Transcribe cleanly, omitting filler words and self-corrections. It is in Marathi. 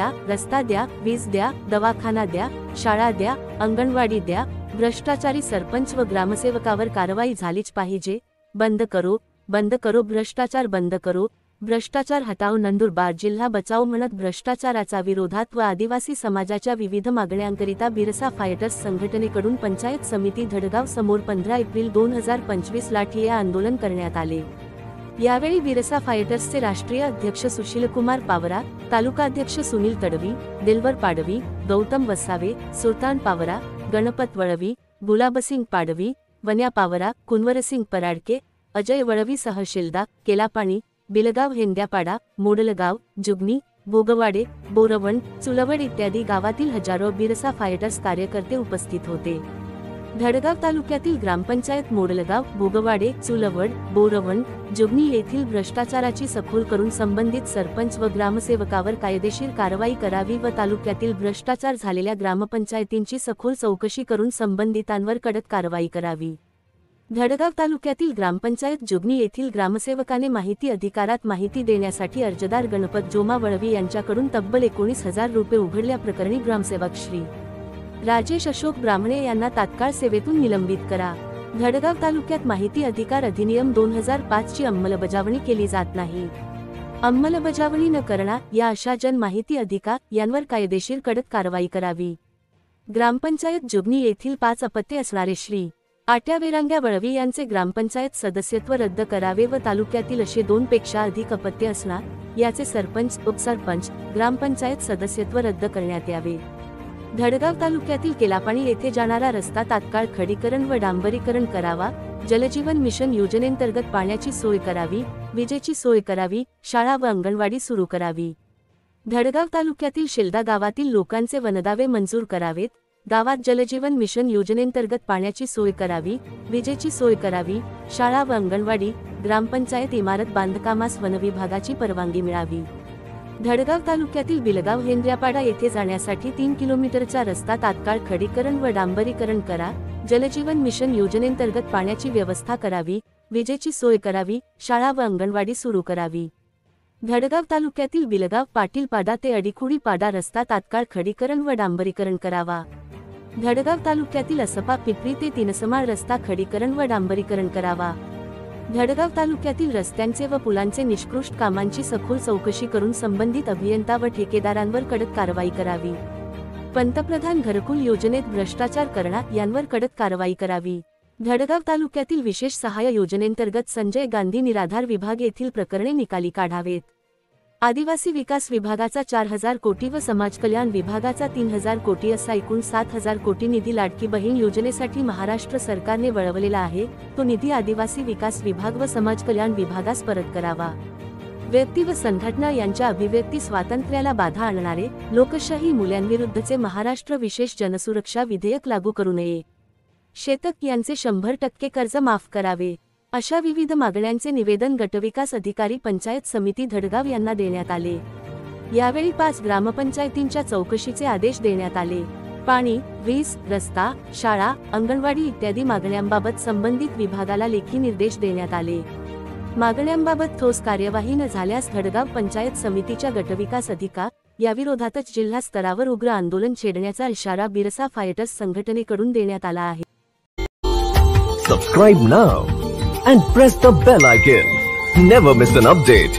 द्या, रस्ता द्या, वीज द्या, दवाखाना द्या, शाळा द्या, अंगणवाडी द्या, भ्रष्टाचारी सरपंच व ग्रामसेवकावर कारवाई झालीच पाहिजे। बंद करो भ्रष्टाचार, बंद करो भ्रष्टाचार हटाओ। नंदुरबार जिल्हा बचाव म्हणत भ्रष्टाचाराचा विरोधात व आदिवासी समाजाच्या विविध मागण्यांकरिता बिरसा फायटर्स संघटनेकडून पंचायत समिती धडगाव समोर 15 एप्रिल 2025 ला ठिय्या आंदोलन करण्यात आले। यावेळी बिरसा फायटर्सचे राष्ट्रीय अध्यक्ष सुशीलकुमार पावरा, तालुकाध्यक्ष सुनील तडवी, दिलवर पाडवी, गौतम वसावे, सुलतान पावरा, गणपत वळवी, गुलाबसिंग पाडवी, वन्या पावरा, कुंवरसिंग पराडके, अजय वळवी सह शिल्दा, केलापाणी, बिलगाव, हेंद्यापाडा, मोडलगाव, जुगनी, भोगवाडे, बोरवण, चुलवड इत्यादी गावातील हजारो बिरसा फायटर्स कार्यकर्ते उपस्थित होते। धडगाव तालुक्यातील ग्रामपंचायत मोडलगाव, भोगवाडे, चुलवड, बोरवण, जुगनी येथील भ्रष्टाचाराची सखोल करून संबंधित सरपंच व ग्रामसेवकावर कायदेशीर कारवाई करावी व तालुक्यातील भ्रष्टाचार झालेल्या ग्रामपंचायतींची सखोल चौकशी करून संबंधितांवर कडक कारवाई करावी। धडगाव तालुक्यातील ग्रामपंचायत जुगनी येथील ग्रामसेवकाने माहिती अधिकारात माहिती देण्यासाठी अर्जदार गणपत जोमा वळवी यांच्याकडून तब्बल 19,000 रुपये उघडल्या प्रकरणी ग्रामसेवक श्री राजेश अशोक ब्राह्मणे यांना तात्काळ सेवेतून निलंबित करा। धडगाव तालुक्यात माहिती अधिकार अधिनियम 2005 ची अंमलबजावणी केली जात नाही। अंमलबजावणी न करणा या अशा जन माहिती अधिकार यांवर कायदेशीर कडक कारवाई करावी। ग्रामपंचायत जुगनी येथील 5 अपत्ये असणारे श्री आट्या वेरांग्या वळवी यांचे ग्रामपंचायत सदस्यत्व रद्द करावे व तालुक्यातील असे 2 पेक्षा अधिक अपत्ये असणार याचे सरपंच, उपसरपंच, ग्रामपंचायत सदस्यत्व रद्द करण्यात यावे। धडगाव तालुक्यातील केलापाणी येथे जाणारा रस्ता तात्काळ खडीकरण व डांबरीकरण करावा। जलजीवन मिशन योजनेंतर्गत पाण्याची सोय करावी, विजेची सोय करावी, शाळा व अंगणवाडी सुरू करावी। धडगाव तालुक्यातील शिल्दा गावातील लोकांचे वनदावे मंजूर करावेत। गावात जलजीवन मिशन योजनेंतर्गत पाण्याची सोय करावी, विजेची सोय करावी, शाळा व अंगणवाडी, ग्रामपंचायत इमारत बांधकामास वनविभागाची परवानगी मिळावी। धडगाव तालुक्यातील बिलगाव, हेंद्यापाडा येथे जाण्यासाठी 3 किलोमीटरचा रस्ता तात्काळ खडीकरण व डांबरीकरण करा। जलजीवन मिशन योजनेंतर्गत पाण्याची व्यवस्था करावी, विजेची सोय करावी, शाळा व अंगणवाडी सुरू करावी। धडगाव तालुक्यातील बिलगाव, पाटीलपाडा ते अडीखुडीपाडा रस्ता तात्काळ खडीकरण व डांबरीकरण करावा। धडगाव तालुक्यातील असपा, पिपरी ते तिनसमाळ रस्ता खडीकरण व डांबरीकरण करावा। धडगाव तालुक्यातील रस्त्यांचे व पुलांचे निष्कृष्ट कामांची सखोल चौकशी करून संबंधित अभियंता व ठेकेदारांवर कडक कारवाई करावी। पंतप्रधान घरकुल योजनेत भ्रष्टाचार करणार यांवर कडक कारवाई करावी। धडगाव तालुक्यातील विशेष सहाय्य योजनेंतर्गत संजय गांधी निराधार विभाग येथील प्रकरणे निकाली काढावेत। आदिवासी विकास विभागाचा 4,000 कोटी व समाज कल्याण विभागाचा 3,000 कोटी असा एकूण 7,000 कोटी निधी लाडकी बहीण योजनेसाठी महाराष्ट्र सरकारने वळवलेला आहे, तो निधी आदिवासी विकास विभाग व समाज कल्याण विभागास परत करावा। व्यक्ती व संघटना यांच्या अभिव्यक्ती स्वातंत्र्याला बाधा आणणारे लोकशाही मूल्यांविरुद्धचे महाराष्ट्र विशेष जनसुरक्षा विधेयक लागू करू नये। शेतक यांचे 100% कर्ज माफ करावे, अशा विविध मागण्यांचे निवेदन गटविकास अधिकारी पंचायत समिती धडगाव यांना देण्यात आले। यावेळी 5 ग्रामपंचायतींच्या चौकशीचे आदेश देण्यात आले। पाणी, वीज, रस्ता, शाळा, अंगणवाडी इत्यादी मागण्यांबाबत संबंधित विभागाला लेखी निर्देश देण्यात आले। मागण्यांबाबत ठोस कार्यवाही न झाल्यास धडगाव पंचायत समितीच्या गटविकास अधिकारी याविरोधातच जिल्हा स्तरावर उग्र आंदोलन छेडण्याचा इशारा बिरसा फायटर्स संघटनेकडून देण्यात आला आहे। Subscribe now and press the bell icon. Never miss an update.